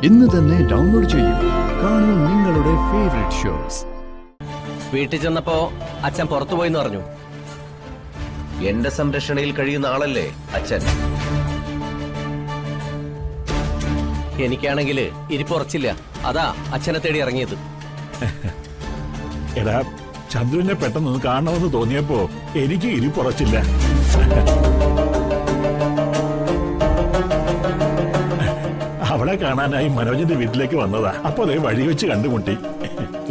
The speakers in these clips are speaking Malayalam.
ഇന്ന് തന്നെ ഡൗൺലോഡ് ചെയ്യൂ. കാണൂ നിങ്ങളുടെ ഫേവറേറ്റ് ഷോസ്. വീട്ടിൽ ചെന്നപ്പോ അച്ഛൻ പുറത്തുപോയിന്ന് പറഞ്ഞു. എന്റെ സംരക്ഷണയിൽ കഴിയുന്ന ആളല്ലേ അച്ഛൻ. എനിക്കാണെങ്കിൽ ഇരിപ്പുറച്ചില്ല. അതാ അച്ഛനെ തേടി ഇറങ്ങിയത്. എടാ, ചന്ദ്രനെ പെട്ടെന്ന് കാണണമെന്ന് തോന്നിയപ്പോ എനിക്ക് ഇരിപ്പുറച്ചില്ല. അവളെ കാണാനായി മനോജിന്റെ വീട്ടിലേക്ക് വന്നതാ. അപ്പൊ അതേ വഴി വെച്ച് കണ്ടുമുട്ടി.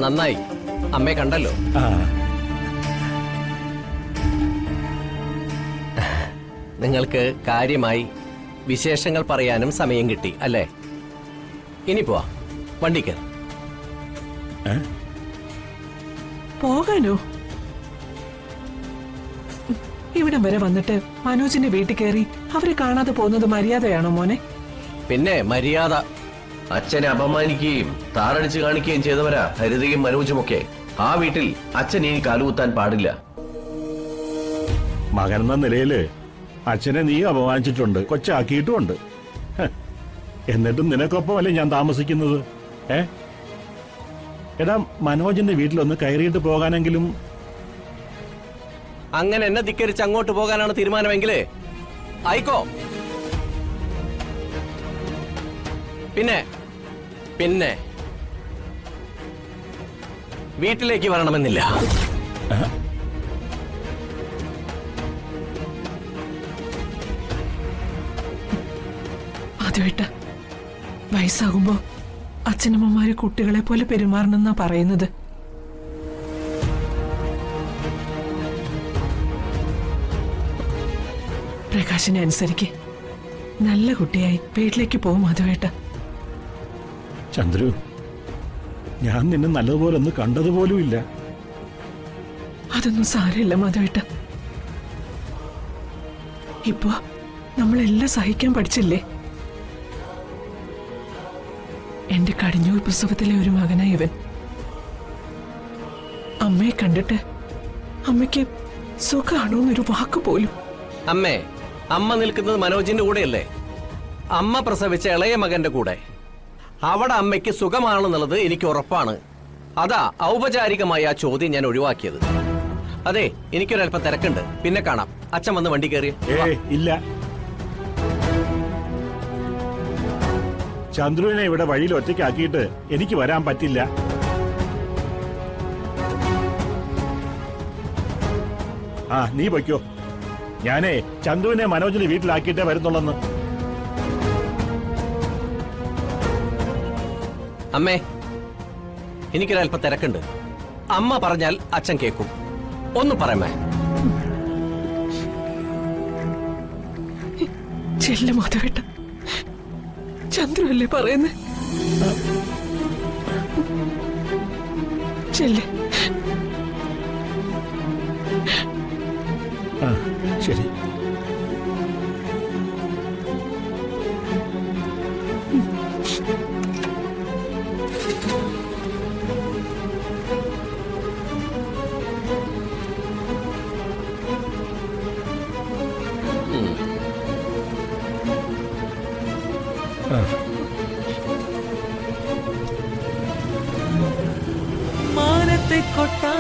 നന്നായി, അമ്മയെ കണ്ടല്ലോ. നിങ്ങൾക്ക് കാര്യമായി വിശേഷങ്ങൾ പറയാനും സമയം കിട്ടി അല്ലേ? ഇനി പോവാ, വണ്ടി കയറി. പോകാനോ? ഇവിടം വരെ വന്നിട്ട് മനോജിന്റെ വീട്ടിൽ കയറി അവരെ കാണാതെ പോകുന്നത് മര്യാദയാണോ മോനെ? പിന്നെ മര്യാദ. അച്ഛനെ അപമാനിക്കുകയും താറടിച്ച് കാണിക്കുകയും ചെയ്തവരാ ഹരിതയും മനോജുമൊക്കെ. ആ വീട്ടിൽ അച്ഛൻ ഇനി കാലുകുത്താൻ പാടില്ല. മകൻ എന്ന നിലയില് അച്ഛനെ നീ അപമാനിച്ചിട്ടുണ്ട്, കൊച്ചാക്കിയിട്ടുമുണ്ട്. എന്നിട്ടും നിനക്കൊപ്പമല്ലേ ഞാൻ താമസിക്കുന്നത്? എടാ, മനോജിന്റെ വീട്ടിലൊന്ന് കയറിയിട്ട് പോകാനെങ്കിലും. അങ്ങനെ എന്നെ ധിക്കരിച്ച് അങ്ങോട്ട് പോകാനാണ് തീരുമാനമെങ്കിലേ ആയിക്കോ. പിന്നെ പിന്നെ വീട്ടിലേക്ക് വരണമെന്നില്ല. അതുവേട്ട, വയസ്സാകുമ്പോ അച്ഛനമ്മമാര് കുട്ടികളെ പോലെ പെരുമാറണമെന്നാ പറയുന്നത്. പ്രകാശിനെ അനുസരിക്ക്. നല്ല കുട്ടിയായി വീട്ടിലേക്ക് പോകും മാധവേട്ട. ചന്ദ്രു, ഞാൻ നിന്നെ നല്ലതുപോലെ ഒന്ന് കണ്ടതുപോലും ഇല്ല. അതൊന്നും സാരമില്ല മാധവേട്ട. ഇപ്പോ നമ്മളെല്ലാം സഹിക്കാൻ പഠിച്ചില്ലേ? എന്റെ കടിഞ്ഞൂർ പ്രസവത്തിലെ ഒരു മകനായി ഇവൻ. അമ്മയെ കണ്ടിട്ട് അമ്മയ്ക്ക് സുഖാണോന്നൊരു വാക്ക് പോലും. അമ്മേ, അമ്മ നിൽക്കുന്നത് മനോജിന്റെ കൂടെയല്ലേ? അമ്മ പ്രസവിച്ച ഇളയ മകന്റെ കൂടെ. അവിടെ അമ്മയ്ക്ക് സുഖമാണെന്നുള്ളത് എനിക്ക് ഉറപ്പാണ്. അതാ ഔപചാരികമായ ആ ചോദ്യം ഞാൻ ഒഴിവാക്കിയത്. അതെ, എനിക്കൊരല്പം തിരക്കുണ്ട്, പിന്നെ കാണാം. അച്ഛൻ വന്ന് വണ്ടി കയറി. ഇല്ല, ചന്ദ്രുവിനെ ഇവിടെ വഴിയിൽ ഒറ്റയ്ക്കാക്കിയിട്ട് എനിക്ക് വരാൻ പറ്റില്ല. നീ പൊയ്ക്കോ. ഞാനേ ചന്ദ്രുവിനെ മനോജിന്റെ വീട്ടിലാക്കിയിട്ടേ വരുന്നുള്ളെന്ന്. അമ്മേ, എനിക്കൊരല്പം തിരക്കുണ്ട്. അമ്മ പറഞ്ഞാൽ അച്ഛൻ കേൾക്കും. ഒന്ന് പറയമ്മേ. ചെല്ല മാധവേട്ട, ചന്ദ്രു അല്ലേ പറയുന്നേ? ചെല്ലേ. ശരി. മാനത്തെ കൊട്ടാ